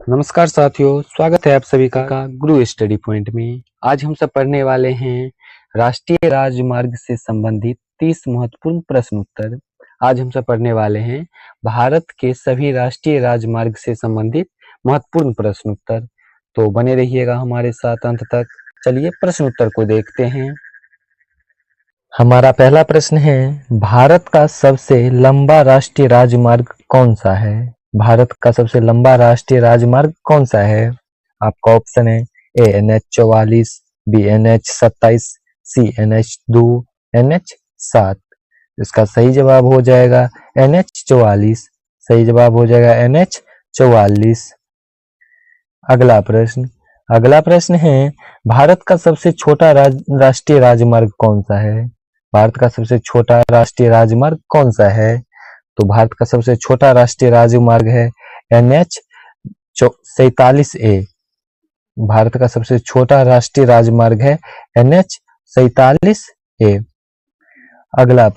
नमस्कार साथियों, स्वागत है आप सभी का गुरु स्टडी पॉइंट में। आज हम सब पढ़ने वाले हैं राष्ट्रीय राजमार्ग से संबंधित 30 महत्वपूर्ण प्रश्न उत्तर। आज हम सब पढ़ने वाले हैं भारत के सभी राष्ट्रीय राजमार्ग से संबंधित महत्वपूर्ण प्रश्न उत्तर। तो बने रहिएगा हमारे साथ अंत तक। चलिए प्रश्न उत्तर को देखते हैं। हमारा पहला प्रश्न है, भारत का सबसे लंबा राष्ट्रीय राजमार्ग कौन सा है? भारत का सबसे लंबा राष्ट्रीय राजमार्ग कौन सा है? आपका ऑप्शन है ए NH-44, बी NH-27, सी NH-2, NH-7। इसका सही जवाब हो जाएगा NH-44। सही जवाब हो जाएगा NH-44। अगला प्रश्न है, भारत का सबसे छोटा राष्ट्रीय राजमार्ग कौन सा है? भारत का सबसे छोटा राष्ट्रीय राजमार्ग कौन सा है? तो भारत का सबसे छोटा राष्ट्रीय राजमार्ग है NH-47A। भारत का सबसे छोटा राष्ट्रीय राजमार्ग है NH-47A। अगला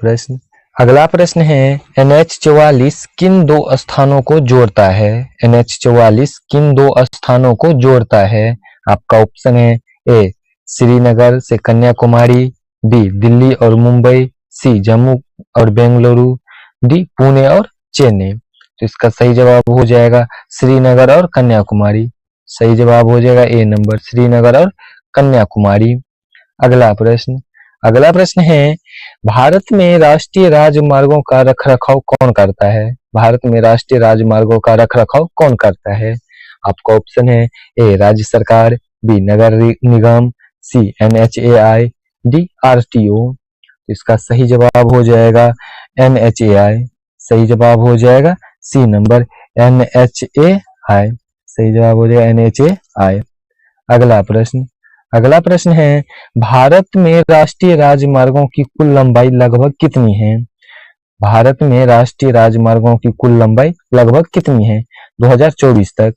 प्रश्न है, NH-44 किन दो स्थानों को जोड़ता है? NH-44 किन दो स्थानों को जोड़ता है? आपका ऑप्शन है ए श्रीनगर से कन्याकुमारी, बी दिल्ली और मुंबई, सी जम्मू और बेंगलुरु, डी पुणे और चेन्नई। तो इसका सही जवाब हो जाएगा श्रीनगर और कन्याकुमारी। सही जवाब हो जाएगा ए नंबर, श्रीनगर और कन्याकुमारी। अगला प्रश्न है, भारत में राष्ट्रीय राजमार्गों का रखरखाव कौन करता है? भारत में राष्ट्रीय राजमार्गों का रखरखाव कौन करता है? आपका ऑप्शन है ए राज्य सरकार, बी नगर निगम, सी NHAI, डी RTO। इसका सही जवाब हो जाएगा NHAI। सही जवाब हो जाएगा सी नंबर, NHAI। सही जवाब हो जाएगा NHAI। अगला प्रश्न है, भारत में राष्ट्रीय राजमार्गों की कुल लंबाई लगभग कितनी है? भारत में राष्ट्रीय राजमार्गों की कुल लंबाई लगभग कितनी है 2024 तक?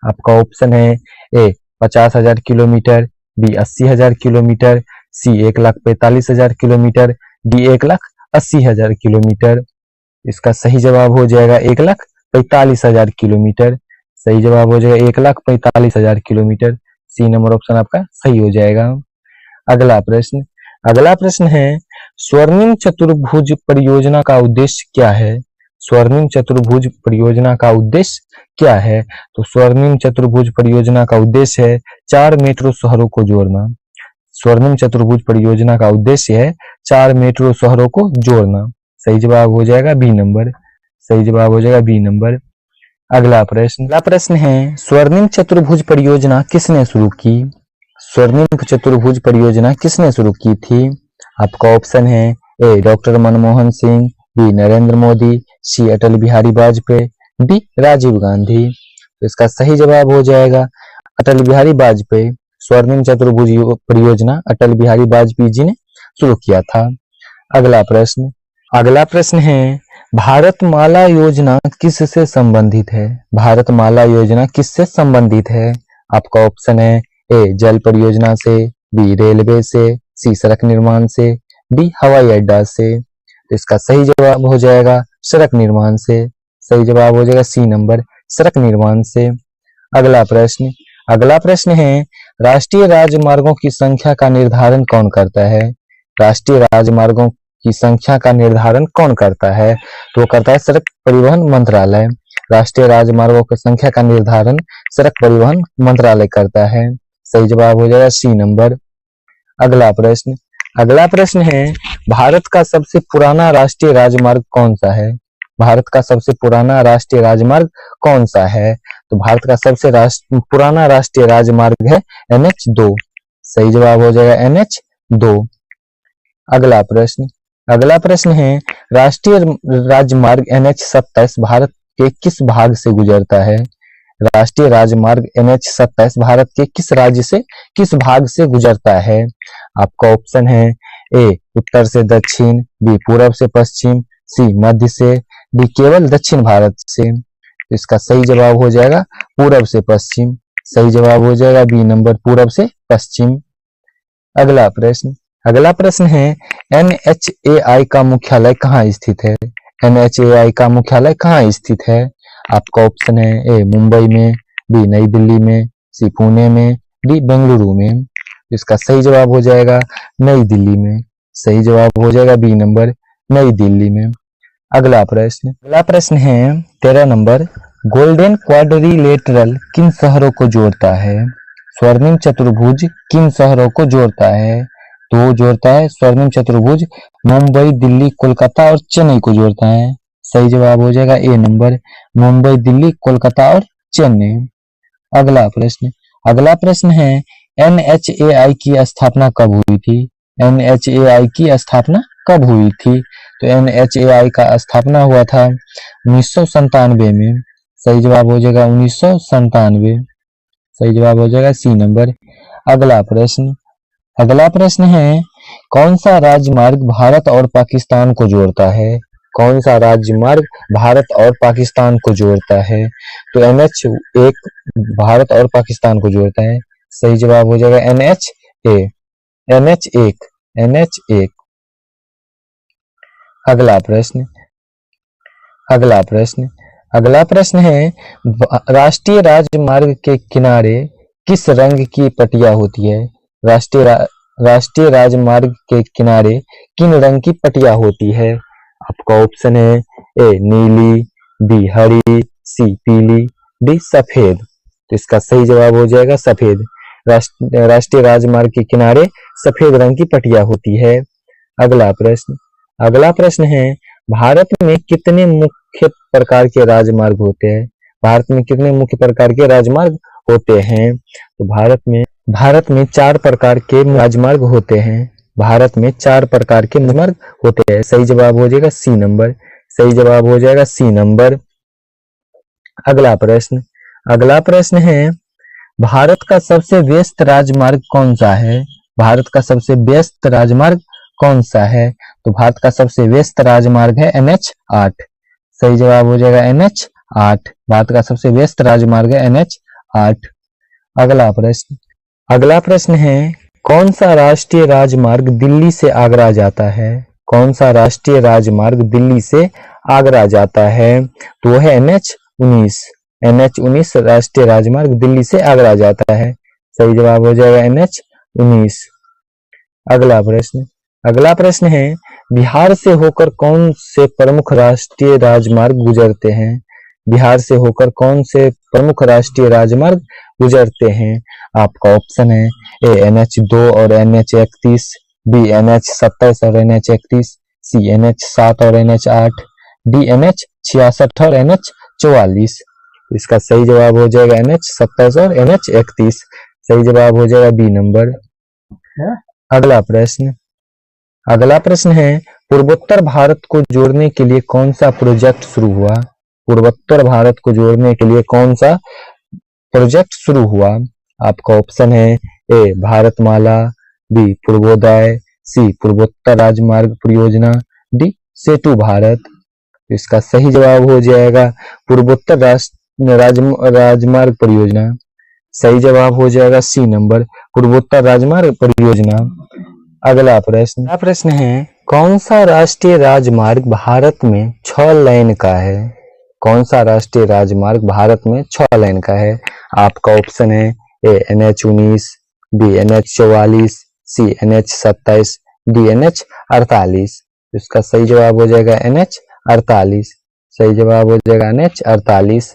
आपका ऑप्शन है ए 50,000 किलोमीटर, बी 80,000 किलोमीटर, सी 1,45,000 किलोमीटर, डी 1,80,000 किलोमीटर। इसका सही जवाब हो जाएगा 1,45,000 किलोमीटर। सही जवाब हो जाएगा 1,45,000 किलोमीटर। सी नंबर ऑप्शन आपका सही हो जाएगा। अगला प्रश्न है, स्वर्णिम चतुर्भुज परियोजना का उद्देश्य क्या है? स्वर्णिम चतुर्भुज परियोजना का उद्देश्य क्या है? तो स्वर्णिम चतुर्भुज परियोजना का उद्देश्य है 4 मेट्रो शहरों को जोड़ना। स्वर्णिम चतुर्भुज परियोजना का उद्देश्य है 4 मेट्रो शहरों को जोड़ना। सही जवाब हो जाएगा बी नंबर। सही जवाब हो जाएगा बी नंबर। अगला प्रश्न है, स्वर्णिम चतुर्भुज परियोजना किसने शुरू की? स्वर्णिम चतुर्भुज परियोजना किसने शुरू की थी? आपका ऑप्शन है ए डॉक्टर मनमोहन सिंह, बी नरेंद्र मोदी, सी अटल बिहारी वाजपेयी, डी राजीव गांधी। तो इसका सही जवाब हो जाएगा अटल बिहारी वाजपेयी। स्वर्णिम चतुर्भुज परियोजना अटल बिहारी वाजपेयी जी ने शुरू किया था। अगला प्रश्न है, भारतमाला योजना किससे संबंधित है? भारतमाला योजना किससे संबंधित है? आपका ऑप्शन है ए जल परियोजना से, बी रेलवे से, सी सड़क निर्माण से, डी हवाई अड्डा से। तो इसका सही जवाब हो जाएगा सड़क निर्माण से। सही जवाब हो जाएगा सी नंबर, सड़क निर्माण से। अगला प्रश्न है, राष्ट्रीय राजमार्गों की संख्या का निर्धारण कौन करता है? राष्ट्रीय राजमार्गों की संख्या का निर्धारण कौन करता है? तो करता है सड़क परिवहन मंत्रालय। राष्ट्रीय राजमार्गों की संख्या का निर्धारण सड़क परिवहन मंत्रालय करता है। सही जवाब हो जाएगा सी नंबर। अगला प्रश्न है, भारत का सबसे पुराना राष्ट्रीय राजमार्ग कौन सा है? भारत का सबसे पुराना राष्ट्रीय राजमार्ग कौन सा है? तो भारत का सबसे पुराना राष्ट्रीय राजमार्ग है NH-2। सही जवाब हो जाएगा NH-2। अगला प्रश्न है, राष्ट्रीय राजमार्ग NH-27 भारत के किस भाग से गुजरता है? राष्ट्रीय राजमार्ग NH-27 भारत के किस राज्य से किस भाग से गुजरता है? आपका ऑप्शन है ए उत्तर से दक्षिण, बी पूर्व से पश्चिम, सी मध्य से, डी केवल दक्षिण भारत से। इसका सही जवाब हो जाएगा पूर्व से पश्चिम। सही जवाब हो जाएगा बी नंबर, पूर्व से पश्चिम। अगला प्रश्न है, NHAI का मुख्यालय कहाँ स्थित है? NHAI का मुख्यालय कहाँ स्थित है? आपका ऑप्शन है ए मुंबई में, बी नई दिल्ली में, सी पुणे में, डी बेंगलुरु में। इसका सही जवाब हो जाएगा नई दिल्ली में। सही जवाब हो जाएगा बी नंबर, नई दिल्ली में। अगला प्रश्न है 13 नंबर, गोल्डन क्वाड्रिलेटरल किन शहरों को जोड़ता है? स्वर्णिम चतुर्भुज किन शहरों को जोड़ता है? तो जोड़ता है स्वर्णिम चतुर्भुज मुंबई, दिल्ली, कोलकाता और चेन्नई को जोड़ता है। सही जवाब हो जाएगा ए नंबर, मुंबई, दिल्ली, कोलकाता और चेन्नई। अगला प्रश्न है NHAI की स्थापना कब हुई थी? NHAI की स्थापना कब हुई थी? तो NHAI का स्थापना हुआ था 1997 में। सही जवाब हो जाएगा 1997। सही जवाब हो जाएगा सी नंबर। अगला प्रश्न है कौन सा राजमार्ग भारत और पाकिस्तान को जोड़ता है? कौन सा राजमार्ग भारत और पाकिस्तान को जोड़ता है? तो NH1 भारत और पाकिस्तान को जोड़ता है। सही जवाब हो जाएगा NH1। अगला प्रश्न है राष्ट्रीय राजमार्ग के किनारे किस रंग की पट्टियां होती है? राष्ट्रीय राजमार्ग के किनारे किन रंग की पट्टियां होती है? आपका ऑप्शन है ए नीली, बी हरी, सी पीली, डी सफेद। तो इसका सही जवाब हो जाएगा सफेद। राष्ट्रीय राजमार्ग के किनारे सफेद रंग की पट्टियां होती है। अगला प्रश्न है भारत में कितने मुख्य प्रकार के राजमार्ग होते हैं? भारत में कितने मुख्य प्रकार के राजमार्ग होते हैं? तो भारत में 4 प्रकार के राजमार्ग होते हैं। भारत में 4 प्रकार के राजमार्ग होते हैं। सही जवाब हो जाएगा सी नंबर। सही जवाब हो जाएगा सी नंबर। अगला प्रश्न है भारत का सबसे व्यस्त राजमार्ग कौन सा है? भारत का सबसे व्यस्त राजमार्ग कौन सा है? तो भारत का सबसे व्यस्त राजमार्ग है NH8। सही जवाब हो जाएगा NH8। भारत का सबसे व्यस्त राजमार्ग है NH8। अगला प्रश्न है कौन सा राष्ट्रीय राजमार्ग दिल्ली से आगरा जाता है? कौन सा राष्ट्रीय राजमार्ग दिल्ली से आगरा जाता है? तो वो है NH19। NH19 राष्ट्रीय राजमार्ग दिल्ली से आगरा जाता है। सही जवाब हो जाएगा NH19। अगला प्रश्न है बिहार से होकर कौन से प्रमुख राष्ट्रीय राजमार्ग गुजरते हैं? बिहार से होकर कौन से प्रमुख राष्ट्रीय राजमार्ग गुजरते हैं? आपका ऑप्शन है ए NH2 और NH31, बी NH27 और NH31, सी NH7 और NH8, डी NH66 और NH44। इसका सही जवाब हो जाएगा NH27 और NH31। सही जवाब हो जाएगा बी नंबर। अगला प्रश्न है पूर्वोत्तर भारत को जोड़ने के लिए कौन सा प्रोजेक्ट शुरू हुआ? पूर्वोत्तर भारत को जोड़ने के लिए कौन सा प्रोजेक्ट शुरू हुआ? आपका ऑप्शन है ए भारतमाला, बी पूर्वोदय, सी पूर्वोत्तर राजमार्ग परियोजना, डी सेतु भारत। इसका सही जवाब हो जाएगा पूर्वोत्तर राजमार्ग परियोजना। सही जवाब हो जाएगा सी नंबर, पूर्वोत्तर राजमार्ग परियोजना। अगला प्रश्न है कौन सा राष्ट्रीय राजमार्ग भारत में 6 लेन का है? कौन सा राष्ट्रीय राजमार्ग भारत में 6 लेन का है? आपका ऑप्शन है ए NH19, बी NH44, सी NH27, डी NH48। इसका सही जवाब हो जाएगा NH48। सही जवाब हो जाएगा NH48।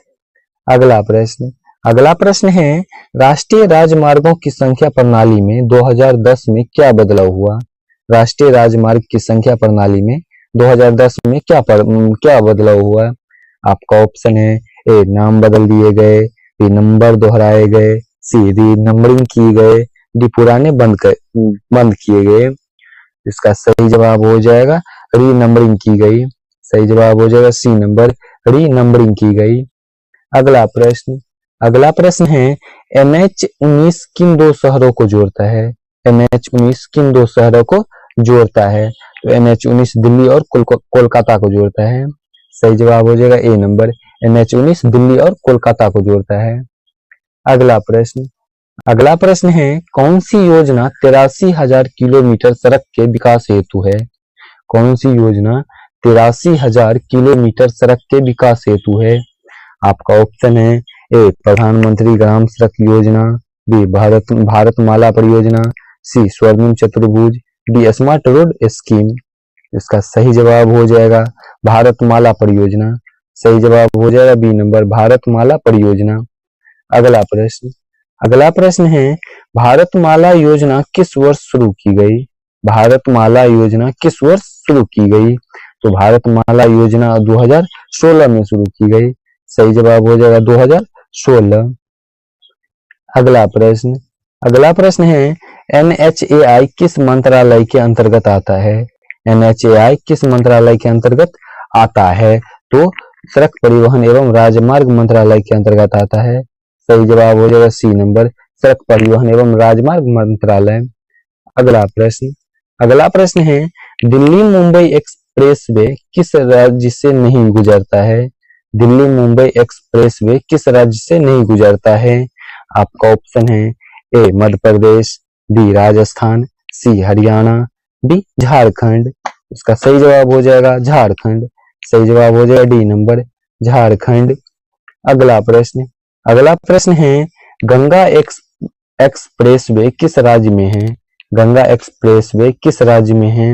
अगला प्रश्न है राष्ट्रीय राजमार्गों की संख्या प्रणाली में 2010 में क्या बदलाव हुआ? राष्ट्रीय राजमार्ग की संख्या प्रणाली में 2010 में क्या बदलाव हुआ? आपका ऑप्शन है ए नाम बदल दिए गए, बी नंबर दोहराए गए, सी री नंबरिंग की गए, डी पुराने बंद किए गए। इसका सही जवाब हो जाएगा री नंबरिंग की गई। सही जवाब हो जाएगा सी नंबर, री नंबरिंग की गई। अगला प्रश्न है NH19 किन 2 शहरों को जोड़ता है? NH19 किन 2 शहरों को जोड़ता है? तो NH19 दिल्ली और कोलकाता को जोड़ता है। सही जवाब हो जाएगा ए नंबर, NH19 दिल्ली और कोलकाता को जोड़ता है। अगला प्रश्न है कौन सी योजना 83,000 किलोमीटर सड़क के विकास हेतु है? कौन सी योजना 83,000 किलोमीटर सड़क के विकास हेतु है? आपका ऑप्शन है ए प्रधानमंत्री ग्राम सड़क योजना, बी भारतमाला परियोजना, सी स्वर्णिम चतुर्भुज, डी स्मार्ट रोड स्कीम। इसका सही जवाब हो जाएगा भारतमाला परियोजना। सही जवाब हो जाएगा बी नंबर भारतमाला परियोजना। अगला प्रश्न है भारतमाला योजना किस वर्ष शुरू की गई? भारतमाला योजना किस वर्ष शुरू की गई? तो भारतमाला योजना 2016 में शुरू की गई। सही जवाब हो जाएगा 2016। अगला प्रश्न है NHAI किस मंत्रालय के अंतर्गत आता है? NHAI किस मंत्रालय के अंतर्गत आता है? तो सड़क परिवहन एवं राजमार्ग मंत्रालय के अंतर्गत आता है। सही जवाब हो जाएगा सी नंबर सड़क परिवहन एवं राजमार्ग मंत्रालय। अगला प्रश्न है दिल्ली मुंबई एक्सप्रेसवे किस राज्य से नहीं गुजरता है? दिल्ली मुंबई एक्सप्रेसवे किस राज्य से नहीं गुजरता है? आपका ऑप्शन है ए मध्य प्रदेश, बी राजस्थान, सी हरियाणा, डी झारखंड। इसका सही जवाब हो जाएगा झारखंड। सही जवाब हो जाएगा डी नंबर झारखंड। अगला प्रश्न है गंगा एक्सप्रेसवे किस राज्य में है? गंगा एक्सप्रेसवे किस राज्य में है?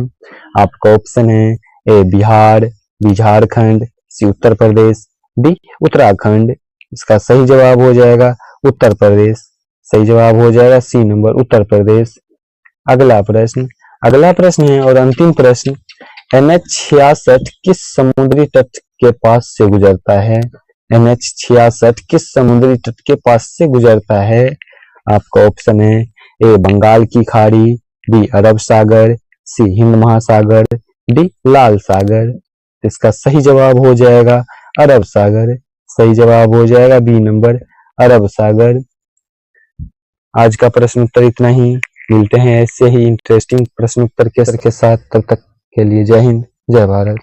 आपका ऑप्शन है ए बिहार, बी झारखंड, सी उत्तर प्रदेश, डी उत्तराखंड। इसका सही जवाब हो जाएगा उत्तर प्रदेश। सही जवाब हो जाएगा सी नंबर उत्तर प्रदेश। अगला प्रश्न है और अंतिम प्रश्न NH66 किस समुद्री तट के पास से गुजरता है? NH66 किस समुद्री तट के पास से गुजरता है? आपका ऑप्शन है ए बंगाल की खाड़ी, बी अरब सागर, सी हिंद महासागर, डी लाल सागर। इसका सही जवाब हो जाएगा अरब सागर। सही जवाब हो जाएगा बी नंबर अरब सागर। आज का प्रश्न उत्तर इतना ही। मिलते हैं ऐसे ही इंटरेस्टिंग प्रश्न उत्तर के साथ। तब तक के लिए जय हिंद, जय भारत।